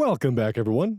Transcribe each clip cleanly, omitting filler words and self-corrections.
Welcome back, everyone.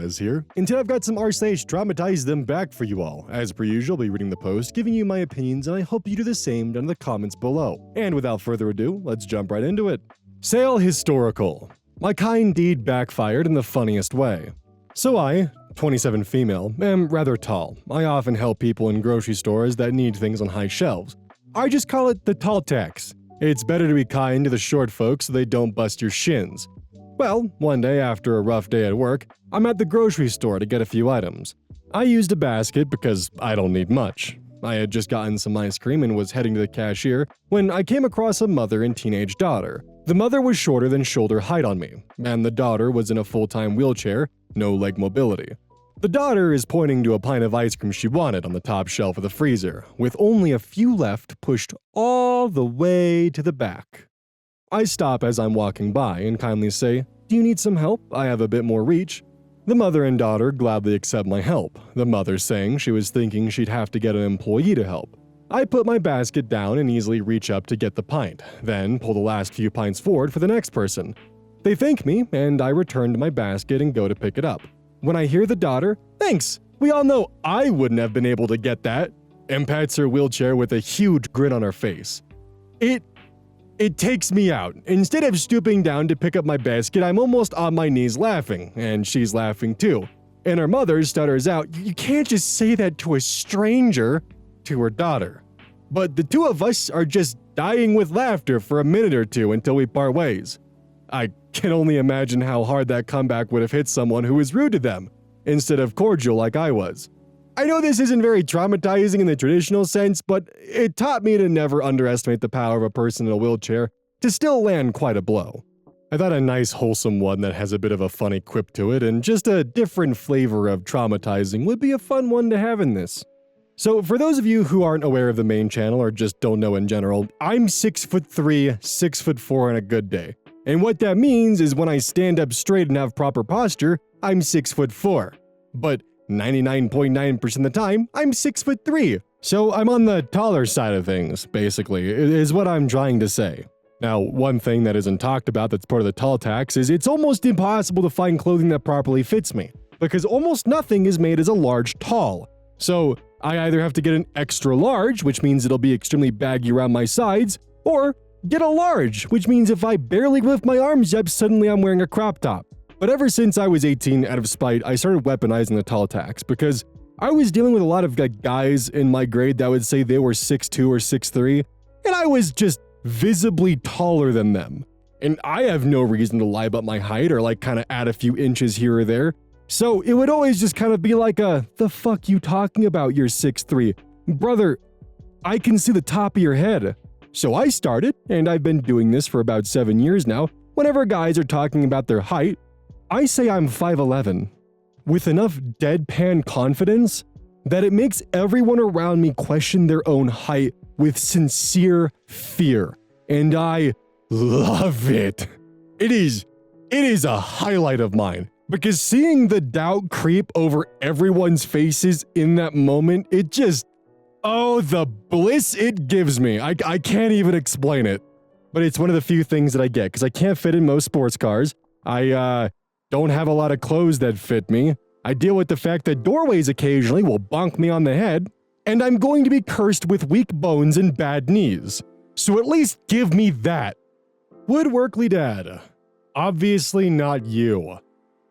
Is here. And today I've got some r/traumatize them back for you all. As per usual, I'll be reading the post, giving you my opinions, and I hope you do the same down in the comments below. And without further ado, let's jump right into it. Sale historical. My kind deed backfired in the funniest way. So I, 27 female, am rather tall. I often help people in grocery stores that need things on high shelves. I just call it the tall tax. It's better to be kind to the short folks so they don't bust your shins. Well, one day after a rough day at work, I'm at the grocery store to get a few items. I used a basket because I don't need much. I had just gotten some ice cream and was heading to the cashier when I came across a mother and teenage daughter. The mother was shorter than shoulder height on me, and the daughter was in a full-time wheelchair, no leg mobility. The daughter is pointing to a pint of ice cream she wanted on the top shelf of the freezer, with only a few left pushed all the way to the back. I stop as I'm walking by and kindly say, "Do you need some help? I have a bit more reach." The mother and daughter gladly accept my help, the mother saying she was thinking she'd have to get an employee to help. I put my basket down and easily reach up to get the pint, then pull the last few pints forward for the next person. They thank me, and I return to my basket and go to pick it up. When I hear the daughter, "Thanks, we all know I wouldn't have been able to get that," and pats her wheelchair with a huge grin on her face. It takes me out. Instead of stooping down to pick up my basket, I'm almost on my knees laughing, and she's laughing too. And her mother stutters out, "You can't just say that to a stranger," to her daughter. But the two of us are just dying with laughter for a minute or two until we part ways. I can only imagine how hard that comeback would have hit someone who was rude to them, instead of cordial like I was. I know this isn't very traumatizing in the traditional sense, but it taught me to never underestimate the power of a person in a wheelchair to still land quite a blow. I thought a nice wholesome one that has a bit of a funny quip to it and just a different flavor of traumatizing would be a fun one to have in this. So for those of you who aren't aware of the main channel or just don't know in general, I'm 6'3", 6'4" on a good day. And what that means is when I stand up straight and have proper posture, I'm 6'4". But 99.9% of the time, I'm 6'3". So I'm on the taller side of things, basically, is what I'm trying to say. Now, one thing that isn't talked about that's part of the tall tax is it's almost impossible to find clothing that properly fits me, because almost nothing is made as a large tall. So I either have to get an extra large, which means it'll be extremely baggy around my sides, or get a large, which means if I barely lift my arms up, suddenly I'm wearing a crop top. But ever since I was 18, out of spite, I started weaponizing the tall tax because I was dealing with a lot of guys in my grade that would say they were 6'2" or 6'3", and I was just visibly taller than them. And I have no reason to lie about my height or kind of add a few inches here or there. So it would always just kind of be like "The fuck you talking about, you're 6'3"? Brother, I can see the top of your head." So I started, and I've been doing this for about 7 years now, whenever guys are talking about their height, I say I'm 5'11", with enough deadpan confidence that it makes everyone around me question their own height with sincere fear. And I love it. It is a highlight of mine, because seeing the doubt creep over everyone's faces in that moment, it just, the bliss it gives me. I can't even explain it. But it's one of the few things that I get, because I can't fit in most sports cars. I don't have a lot of clothes that fit me. I deal with the fact that doorways occasionally will bonk me on the head, and I'm going to be cursed with weak bones and bad knees. So at least give me that. Woodworkly dad. Obviously not you.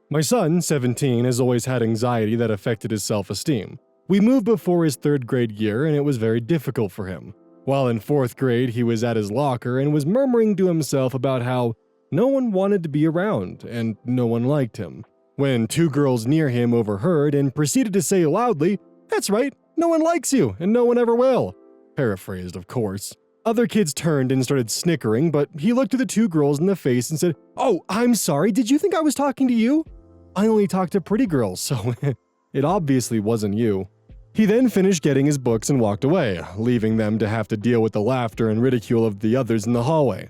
My son, 17, has always had anxiety that affected his self-esteem. We moved before his 3rd grade year, and it was very difficult for him. While in 4th grade, he was at his locker and was murmuring to himself about how no one wanted to be around, and no one liked him, when 2 girls near him overheard and proceeded to say loudly, "That's right, no one likes you, and no one ever will." Paraphrased, of course. Other kids turned and started snickering, but he looked at the 2 girls in the face and said, "Oh, I'm sorry, did you think I was talking to you? I only talk to pretty girls, so it obviously wasn't you." He then finished getting his books and walked away, leaving them to have to deal with the laughter and ridicule of the others in the hallway.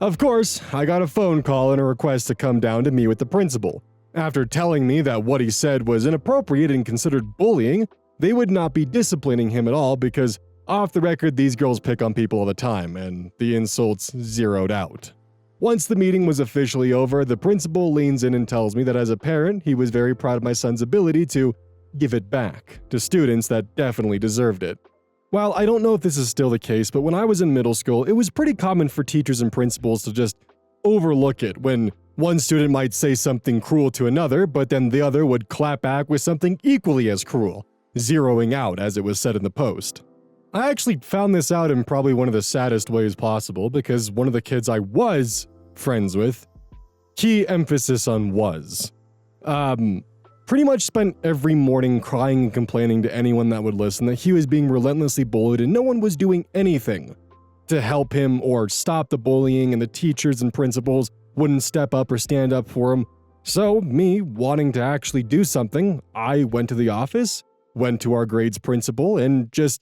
Of course, I got a phone call and a request to come down to meet with the principal. After telling me that what he said was inappropriate and considered bullying, they would not be disciplining him at all because, off the record, these girls pick on people all the time, and the insults zeroed out. Once the meeting was officially over, the principal leans in and tells me that as a parent, he was very proud of my son's ability to give it back to students that definitely deserved it. While I don't know if this is still the case, but when I was in middle school, it was pretty common for teachers and principals to just overlook it when one student might say something cruel to another, but then the other would clap back with something equally as cruel, zeroing out as it was said in the post. I actually found this out in probably one of the saddest ways possible because one of the kids I was friends with, key emphasis on was, pretty much spent every morning crying and complaining to anyone that would listen that he was being relentlessly bullied and no one was doing anything to help him or stop the bullying, and the teachers and principals wouldn't step up or stand up for him. So me wanting to actually do something, I went to the office, went to our grades principal, and just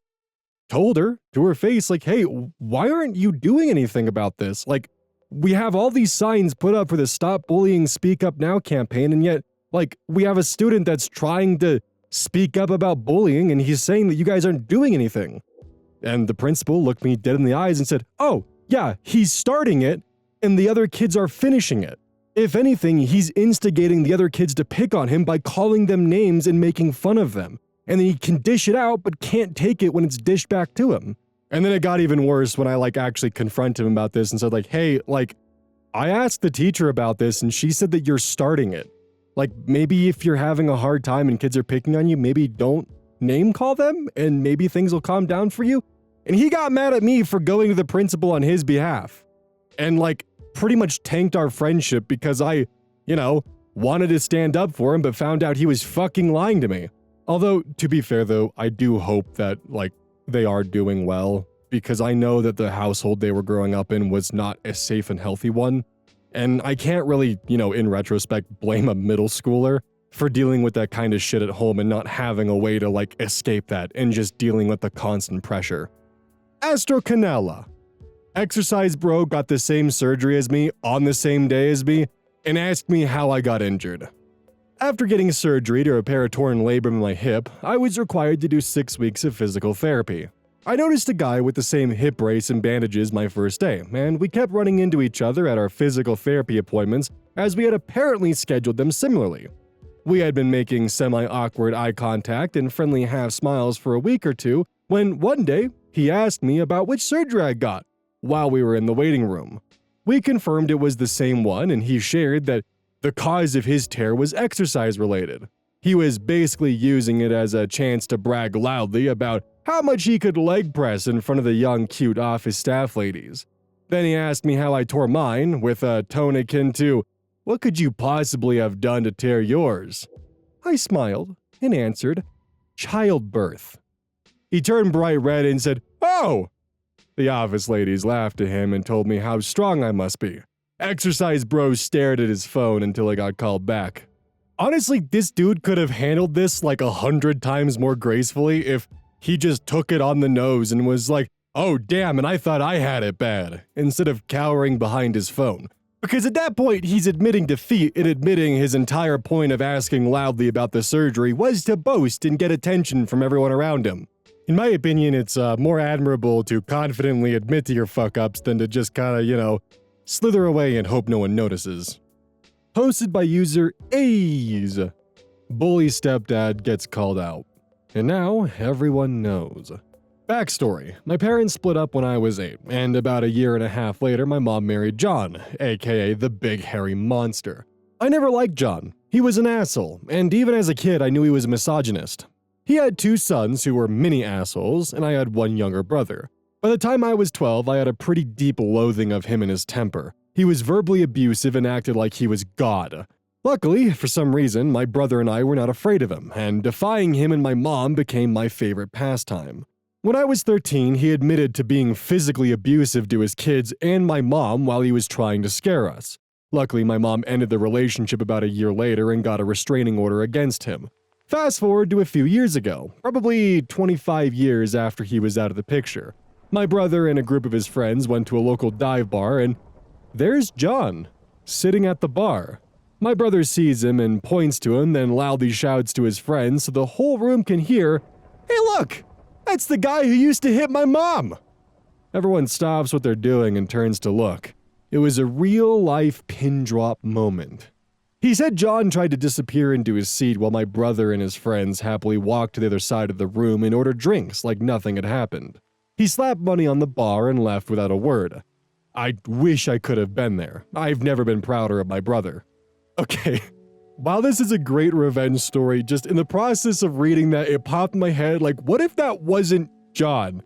told her to her face, like, hey, why aren't you doing anything about this? Like, we have all these signs put up for the Stop Bullying Speak Up Now campaign, and yet, like, we have a student that's trying to speak up about bullying, and he's saying that you guys aren't doing anything. And the principal looked me dead in the eyes and said, oh, yeah, he's starting it, and the other kids are finishing it. If anything, he's instigating the other kids to pick on him by calling them names and making fun of them. And then he can dish it out, but can't take it when it's dished back to him. And then it got even worse when I, actually confronted him about this and said, hey, I asked the teacher about this, and she said that you're starting it. Maybe if you're having a hard time and kids are picking on you, maybe don't name call them, and maybe things will calm down for you. And he got mad at me for going to the principal on his behalf. And, pretty much tanked our friendship because I, wanted to stand up for him, but found out he was fucking lying to me. Although, to be fair though, I do hope that, they are doing well, because I know that the household they were growing up in was not a safe and healthy one. And I can't really, in retrospect, blame a middle schooler for dealing with that kind of shit at home and not having a way to, escape that and just dealing with the constant pressure. Astro Canella. Exercise bro got the same surgery as me on the same day as me and asked me how I got injured. After getting surgery to repair a torn labrum in my hip, I was required to do 6 weeks of physical therapy. I noticed a guy with the same hip brace and bandages my first day, and we kept running into each other at our physical therapy appointments as we had apparently scheduled them similarly. We had been making semi-awkward eye contact and friendly half smiles for a week or two when one day he asked me about which surgery I got while we were in the waiting room. We confirmed it was the same one, and he shared that the cause of his tear was exercise related. He was basically using it as a chance to brag loudly about how much he could leg press in front of the young, cute office staff ladies. Then he asked me how I tore mine, with a tone akin to, "What could you possibly have done to tear yours?" I smiled and answered, "Childbirth." He turned bright red and said, "Oh!" The office ladies laughed at him and told me how strong I must be. Exercise bro stared at his phone until I got called back. Honestly, this dude could have handled this 100 times more gracefully if he just took it on the nose and was like, "Oh damn, and I thought I had it bad," instead of cowering behind his phone. Because at that point, he's admitting defeat and admitting his entire point of asking loudly about the surgery was to boast and get attention from everyone around him. In my opinion, it's more admirable to confidently admit to your fuck-ups than to just kinda, slither away and hope no one notices. Posted by user KEYZ. Bully stepdad gets called out. And now, everyone knows. Backstory. My parents split up when I was 8, and about a year and a half later, my mom married John, aka the big hairy monster. I never liked John. He was an asshole, and even as a kid, I knew he was a misogynist. He had 2 sons who were mini assholes, and I had 1 younger brother. By the time I was 12, I had a pretty deep loathing of him and his temper. He was verbally abusive and acted like he was God. Luckily, for some reason, my brother and I were not afraid of him, and defying him and my mom became my favorite pastime. When I was 13, he admitted to being physically abusive to his kids and my mom while he was trying to scare us. Luckily, my mom ended the relationship about a year later and got a restraining order against him. Fast forward to a few years ago, probably 25 years after he was out of the picture. My brother and a group of his friends went to a local dive bar, and there's John, sitting at the bar. My brother sees him and points to him, then loudly shouts to his friends so the whole room can hear, "Hey look, that's the guy who used to hit my mom!" Everyone stops what they're doing and turns to look. It was a real-life pin-drop moment. He said John tried to disappear into his seat while my brother and his friends happily walked to the other side of the room and ordered drinks like nothing had happened. He slapped money on the bar and left without a word. I wish I could have been there. I've never been prouder of my brother. Okay, while this is a great revenge story, just in the process of reading that, it popped in my head like, what if that wasn't John?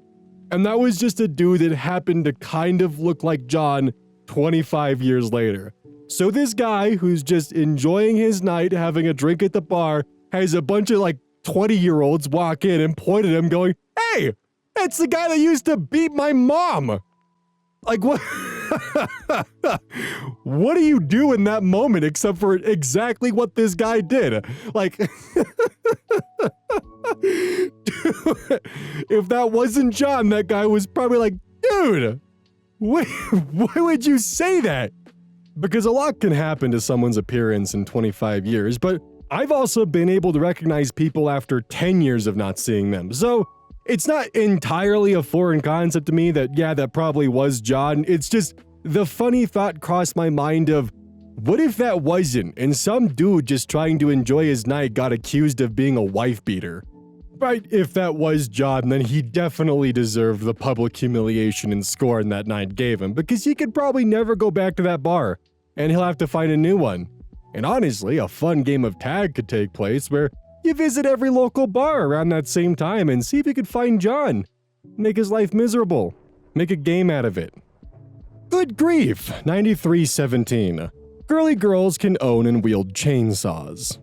And that was just a dude that happened to kind of look like John 25 years later. So this guy who's just enjoying his night, having a drink at the bar, has a bunch of like 20-year-olds walk in and point at him going, "Hey, that's the guy that used to beat my mom." Like, what? What do you do in that moment except for exactly what this guy did? Like, if that wasn't John, that guy was probably like, "Dude, why would you say that?" Because a lot can happen to someone's appearance in 25 years, but I've also been able to recognize people after 10 years of not seeing them. So it's not entirely a foreign concept to me that, yeah, that probably was John. It's just the funny thought crossed my mind of, what if that wasn't, and some dude just trying to enjoy his night got accused of being a wife beater? But if that was John, then he definitely deserved the public humiliation and scorn that night gave him, because he could probably never go back to that bar, and he'll have to find a new one. And honestly, a fun game of tag could take place where you visit every local bar around that same time and see if you could find John. Make his life miserable. Make a game out of it. Good grief, 9317. Girly girls can own and wield chainsaws.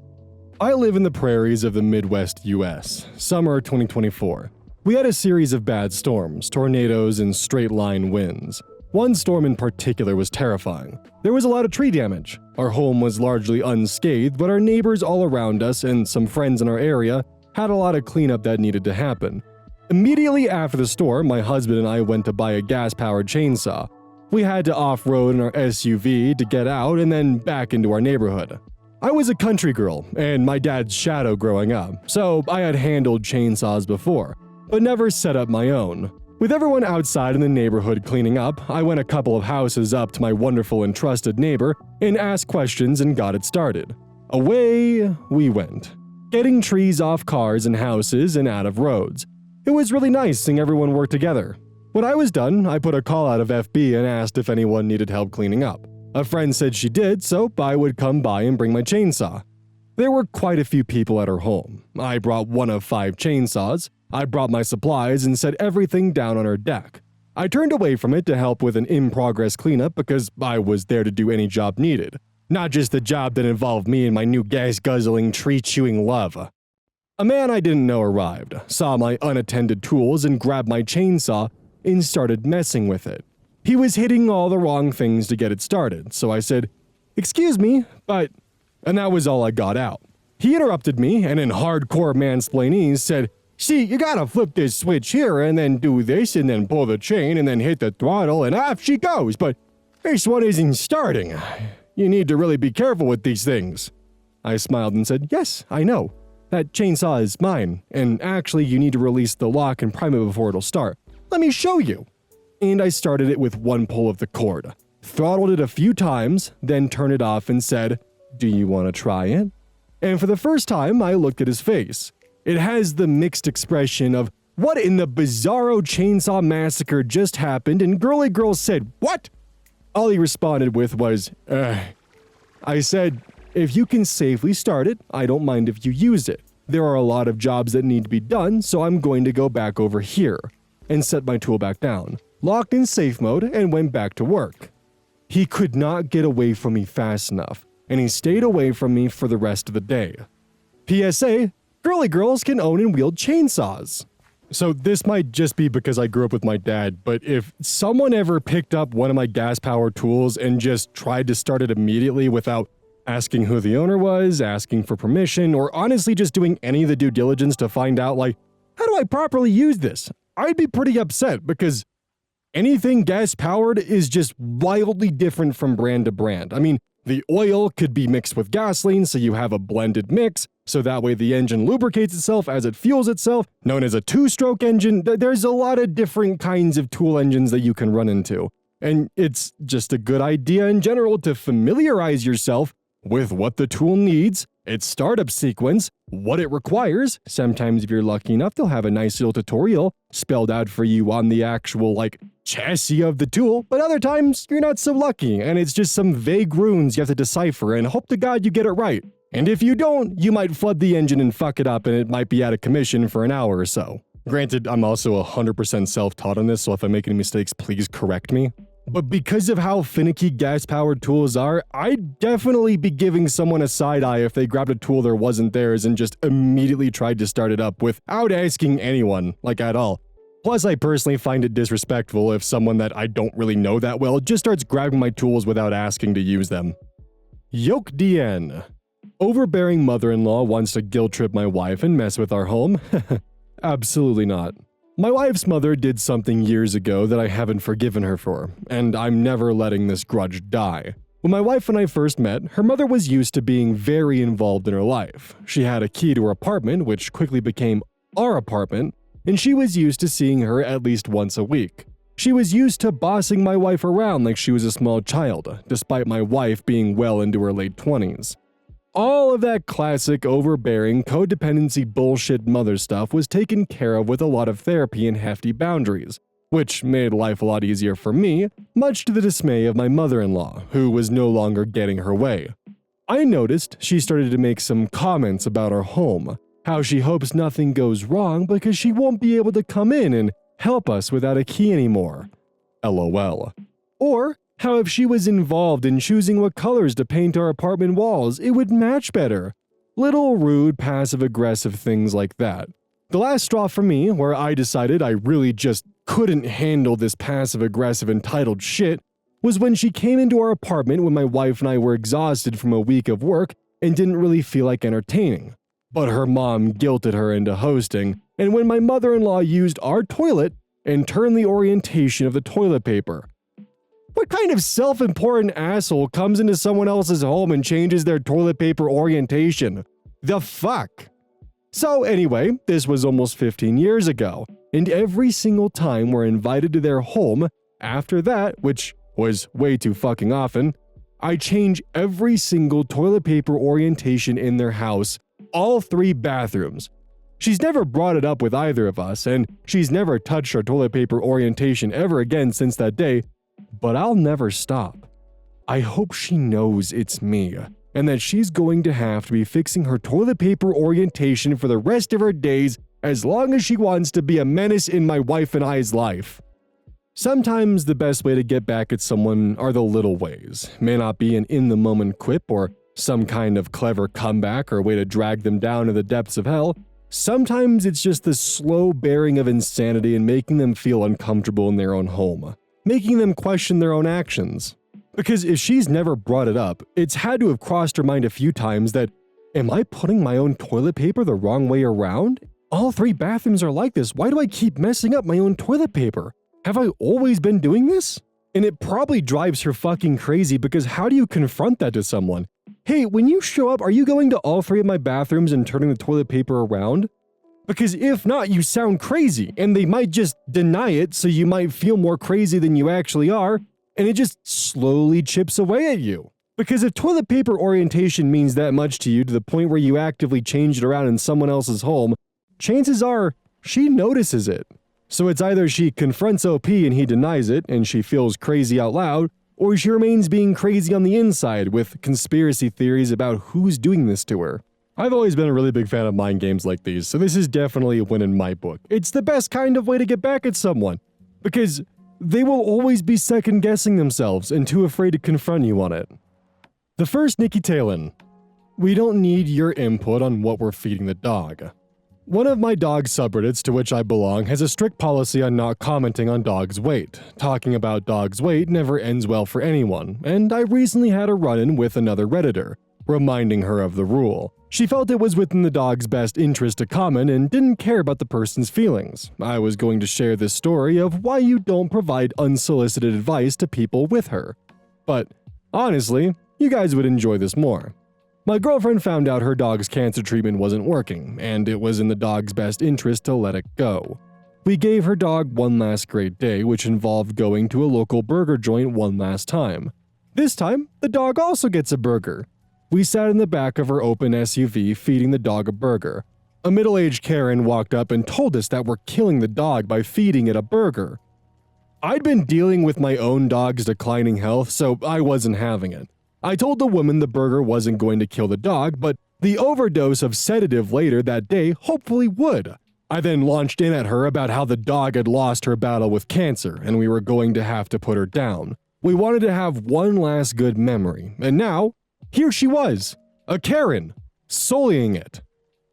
I live in the prairies of the Midwest US, summer 2024. We had a series of bad storms, tornadoes, and straight-line winds. One storm in particular was terrifying. There was a lot of tree damage. Our home was largely unscathed, but our neighbors all around us and some friends in our area had a lot of cleanup that needed to happen. Immediately after the storm, my husband and I went to buy a gas-powered chainsaw. We had to off-road in our SUV to get out and then back into our neighborhood. I was a country girl and my dad's shadow growing up, so I had handled chainsaws before, but never set up my own. With everyone outside in the neighborhood cleaning up, I went a couple of houses up to my wonderful and trusted neighbor and asked questions and got it started. Away we went, getting trees off cars and houses and out of roads. It was really nice seeing everyone work together. When I was done, I put a call out of FB and asked if anyone needed help cleaning up. A friend said she did, so I would come by and bring my chainsaw. There were quite a few people at her home. I brought one of 5 chainsaws. I brought my supplies and set everything down on her deck. I turned away from it to help with an in-progress cleanup because I was there to do any job needed, not just the job that involved me and my new gas-guzzling, tree-chewing love. A man I didn't know arrived, saw my unattended tools and grabbed my chainsaw and started messing with it. He was hitting all the wrong things to get it started, so I said, "Excuse me, but..." And that was all I got out. He interrupted me and in hardcore mansplainese said, "See, you gotta flip this switch here and then do this and then pull the chain and then hit the throttle and off she goes, but this one isn't starting. You need to really be careful with these things." I smiled and said, "Yes, I know. That chainsaw is mine, and actually you need to release the lock and prime it before it'll start. Let me show you." And I started it with one pull of the cord, throttled it a few times, then turned it off and said, "Do you want to try it?" And for the first time, I looked at his face. It has the mixed expression of, "What in the bizarro chainsaw massacre just happened?" and Girly Girl said, "What?" All he responded with was, "Ugh." I said, "If you can safely start it, I don't mind if you use it. There are a lot of jobs that need to be done, so I'm going to go back over here," and set my tool back down, locked in safe mode, and went back to work. He could not get away from me fast enough, and he stayed away from me for the rest of the day. PSA, girly girls can own and wield chainsaws. So this might just be because I grew up with my dad, but if someone ever picked up one of my gas-powered tools and just tried to start it immediately without asking who the owner was, asking for permission, or honestly just doing any of the due diligence to find out, like, how do I properly use this? I'd be pretty upset because anything gas-powered is just wildly different from brand to brand. I mean, the oil could be mixed with gasoline, so you have a blended mix, so that way the engine lubricates itself as it fuels itself, known as a two-stroke engine. There's a lot of different kinds of tool engines that you can run into. And it's just a good idea in general to familiarize yourself with what the tool needs, its startup sequence, what it requires. Sometimes if you're lucky enough, they'll have a nice little tutorial spelled out for you on the actual, chassis of the tool, but other times you're not so lucky, and it's just some vague runes you have to decipher and hope to God you get it right. And if you don't, you might flood the engine and fuck it up, and it might be out of commission for an hour or so. Granted, I'm also 100% self-taught on this, so if I make any mistakes, please correct me. But because of how finicky gas-powered tools are, I'd definitely be giving someone a side-eye if they grabbed a tool that wasn't theirs and just immediately tried to start it up without asking anyone, at all. Plus, I personally find it disrespectful if someone that I don't really know that well just starts grabbing my tools without asking to use them. Yoke DN. Overbearing mother-in-law wants to guilt-trip my wife and mess with our home? Absolutely not. My wife's mother did something years ago that I haven't forgiven her for, and I'm never letting this grudge die. When my wife and I first met, her mother was used to being very involved in her life. She had a key to her apartment, which quickly became our apartment, and she was used to seeing her at least once a week. She was used to bossing my wife around like she was a small child, despite my wife being well into her late 20s. All of that classic overbearing codependency bullshit mother stuff was taken care of with a lot of therapy and hefty boundaries, which made life a lot easier for me, much to the dismay of my mother-in-law, who was no longer getting her way. I noticed she started to make some comments about our home, how she hopes nothing goes wrong because she won't be able to come in and help us without a key anymore. LOL. Or how if she was involved in choosing what colors to paint our apartment walls, it would match better. Little rude, passive-aggressive things like that. The last straw for me, where I decided I really just couldn't handle this passive-aggressive entitled shit, was when she came into our apartment when my wife and I were exhausted from a week of work and didn't really feel like entertaining. But her mom guilted her into hosting, and when my mother-in-law used our toilet and turned the orientation of the toilet paper. What kind of self-important asshole comes into someone else's home and changes their toilet paper orientation? The fuck? So anyway, this was almost 15 years ago, and every single time we're invited to their home, after that, which was way too fucking often, I change every single toilet paper orientation in their house, all 3 bathrooms. She's never brought it up with either of us, and she's never touched our toilet paper orientation ever again since that day, but I'll never stop. I hope she knows it's me, and that she's going to have to be fixing her toilet paper orientation for the rest of her days as long as she wants to be a menace in my wife and I's life. Sometimes the best way to get back at someone are the little ways. May not be an in-the-moment quip or some kind of clever comeback or way to drag them down to the depths of hell. Sometimes it's just the slow bearing of insanity and making them feel uncomfortable in their own home, making them question their own actions. Because if she's never brought it up, it's had to have crossed her mind a few times that, am I putting my own toilet paper the wrong way around? All 3 bathrooms are like this. Why do I keep messing up my own toilet paper? Have I always been doing this? And it probably drives her fucking crazy because how do you confront that to someone? Hey, when you show up, are you going to all 3 of my bathrooms and turning the toilet paper around? Because if not, you sound crazy, and they might just deny it so you might feel more crazy than you actually are, and it just slowly chips away at you. Because if toilet paper orientation means that much to you to the point where you actively change it around in someone else's home, chances are she notices it. So it's either she confronts OP and he denies it and she feels crazy out loud, or she remains being crazy on the inside with conspiracy theories about who's doing this to her. I've always been a really big fan of mind games like these, so this is definitely a win in my book. It's the best kind of way to get back at someone, because they will always be second-guessing themselves and too afraid to confront you on it. The first Nikki Talon. We don't need your input on what we're feeding the dog. One of my dog subreddits to which I belong has a strict policy on not commenting on dogs' weight. Talking about dogs' weight never ends well for anyone, and I recently had a run-in with another Redditor, reminding her of the rule. She felt it was within the dog's best interest to comment and didn't care about the person's feelings. I was going to share this story of why you don't provide unsolicited advice to people with her. But honestly, you guys would enjoy this more. My girlfriend found out her dog's cancer treatment wasn't working, and it was in the dog's best interest to let it go. We gave her dog one last great day, which involved going to a local burger joint one last time. This time, the dog also gets a burger. We sat in the back of her open SUV feeding the dog a burger. A middle-aged Karen walked up and told us that we're killing the dog by feeding it a burger. I'd been dealing with my own dog's declining health, so I wasn't having it. I told the woman the burger wasn't going to kill the dog, but the overdose of sedative later that day hopefully would. I then launched in at her about how the dog had lost her battle with cancer and we were going to have to put her down. We wanted to have one last good memory, and now, here she was, a Karen, sullying it.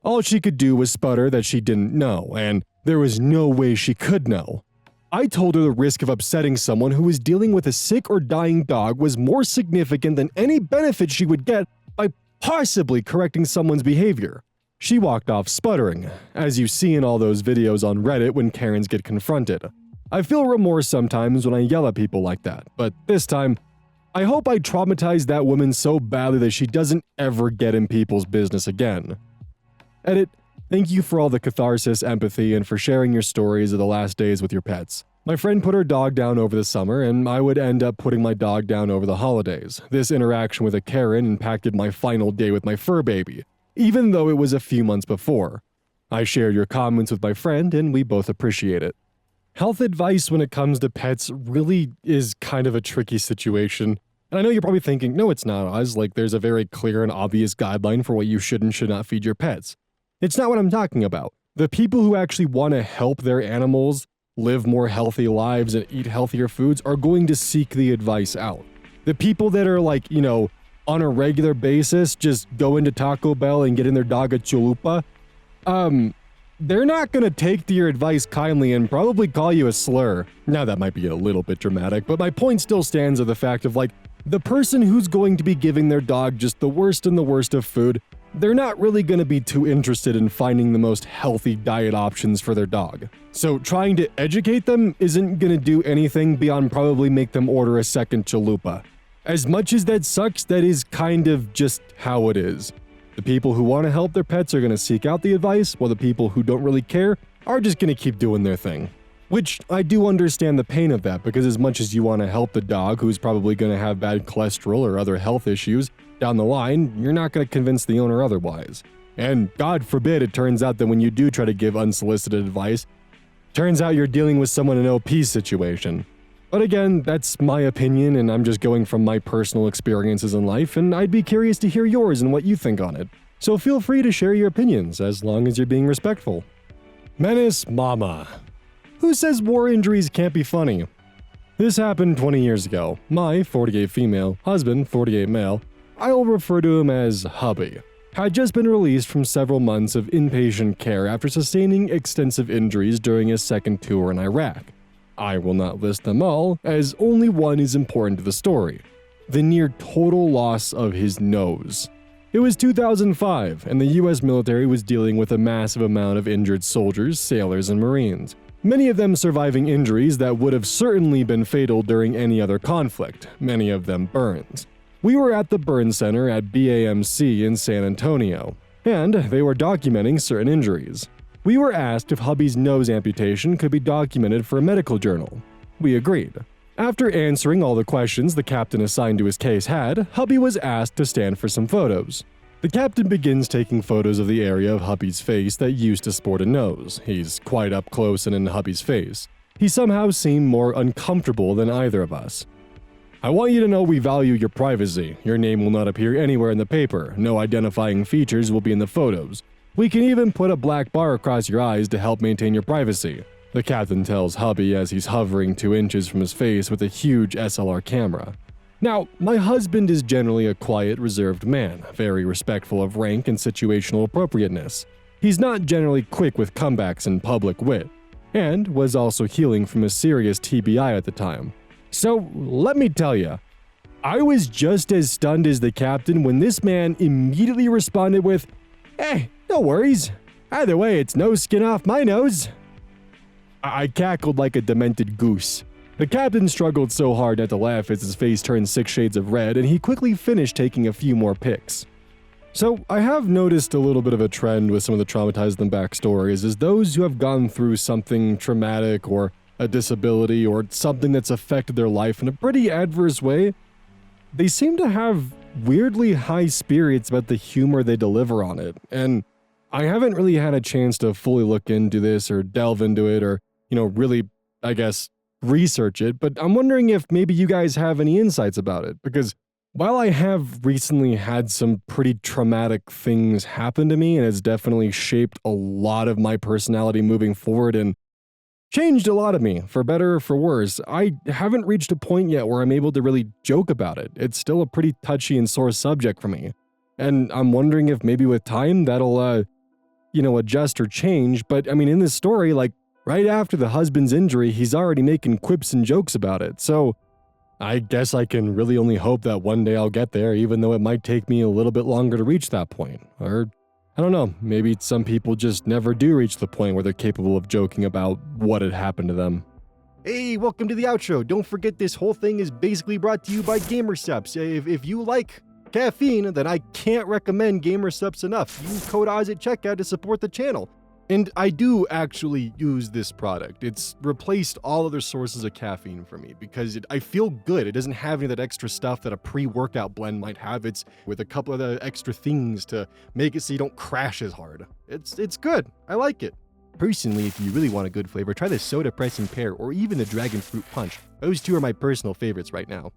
All she could do was sputter that she didn't know, and there was no way she could know. I told her the risk of upsetting someone who was dealing with a sick or dying dog was more significant than any benefit she would get by possibly correcting someone's behavior. She walked off sputtering, as you see in all those videos on Reddit when Karens get confronted. I feel remorse sometimes when I yell at people like that, but this time, I hope I traumatized that woman so badly that she doesn't ever get in people's business again. Edit, thank you for all the catharsis, empathy, and for sharing your stories of the last days with your pets. My friend put her dog down over the summer, and I would end up putting my dog down over the holidays. This interaction with a Karen impacted my final day with my fur baby, even though it was a few months before. I shared your comments with my friend, and we both appreciate it. Health advice when it comes to pets really is kind of a tricky situation. And I know you're probably thinking, no, it's not, Oz. Like, there's a very clear and obvious guideline for what you should and should not feed your pets. It's not what I'm talking about. The people who actually want to help their animals live more healthy lives and eat healthier foods are going to seek the advice out. The people that are like, on a regular basis, just go into Taco Bell and getting their dog a chalupa, they're not going to take to your advice kindly and probably call you a slur. Now that might be a little bit dramatic, but my point still stands of the fact of like, the person who's going to be giving their dog just the worst and the worst of food, they're not really going to be too interested in finding the most healthy diet options for their dog. So trying to educate them isn't going to do anything beyond probably make them order a second chalupa. As much as that sucks, that is kind of just how it is. The people who want to help their pets are going to seek out the advice, while the people who don't really care are just going to keep doing their thing. Which, I do understand the pain of that, because as much as you want to help the dog who's probably going to have bad cholesterol or other health issues, down the line, you're not going to convince the owner otherwise. And God forbid it turns out that when you do try to give unsolicited advice, turns out you're dealing with someone in an OP situation. But again, that's my opinion, and I'm just going from my personal experiences in life, and I'd be curious to hear yours and what you think on it. So feel free to share your opinions, as long as you're being respectful. Menace Mama. Who says war injuries can't be funny? This happened 20 years ago. My 48 female, husband 48 male, I'll refer to him as Hubby, had just been released from several months of inpatient care after sustaining extensive injuries during his second tour in Iraq. I will not list them all, as only one is important to the story: the near total loss of his nose. It was 2005, and the US military was dealing with a massive amount of injured soldiers, sailors, and Marines, many of them surviving injuries that would have certainly been fatal during any other conflict, many of them burns. We were at the burn center at BAMC in San Antonio, and they were documenting certain injuries. We were asked if Hubby's nose amputation could be documented for a medical journal. We agreed. After answering all the questions the captain assigned to his case had, Hubby was asked to stand for some photos. The captain begins taking photos of the area of Hubby's face that used to sport a nose. He's quite up close and in Hubby's face. He somehow seemed more uncomfortable than either of us. I want you to know we value your privacy. Your name will not appear anywhere in the paper. No identifying features will be in the photos. We can even put a black bar across your eyes to help maintain your privacy, the captain tells Hubby as he's hovering 2 inches from his face with a huge SLR camera. Now, my husband is generally a quiet, reserved man, very respectful of rank and situational appropriateness. He's not generally quick with comebacks and public wit, and was also healing from a serious TBI at the time. So, let me tell you, I was just as stunned as the captain when this man immediately responded with, "Hey, no worries. Either way, it's no skin off my nose." I cackled like a demented goose. The captain struggled so hard not to laugh as his face turned 6 shades of red, and he quickly finished taking a few more pics. So, I have noticed a little bit of a trend with some of the Traumatize Them Back stories is those who have gone through something traumatic or a disability or something that's affected their life in a pretty adverse way, they seem to have weirdly high spirits about the humor they deliver on it. And I haven't really had a chance to fully look into this or delve into it or, really, I guess, research it, but I'm wondering if maybe you guys have any insights about it, because while I have recently had some pretty traumatic things happen to me, and it's definitely shaped a lot of my personality moving forward and changed a lot of me, for better or for worse, I haven't reached a point yet where I'm able to really joke about it. It's still a pretty touchy and sore subject for me. And I'm wondering if maybe with time that'll, adjust or change. But I mean, in this story, like, right after the husband's injury, he's already making quips and jokes about it. So I guess I can really only hope that one day I'll get there, even though it might take me a little bit longer to reach that point. Or, I don't know, maybe some people just never do reach the point where they're capable of joking about what had happened to them. Hey, welcome to the outro. Don't forget this whole thing is basically brought to you by GamerSupps. If you like caffeine, then I can't recommend GamerSupps enough. Use code Oz at checkout to support the channel. And I do actually use this product. It's replaced all other sources of caffeine for me because I feel good. It doesn't have any of that extra stuff that a pre-workout blend might have. It's with a couple of the extra things to make it so you don't crash as hard. It's good. I like it. Personally, if you really want a good flavor, try the Soda Pressing Pear or even the Dragon Fruit Punch. Those two are my personal favorites right now.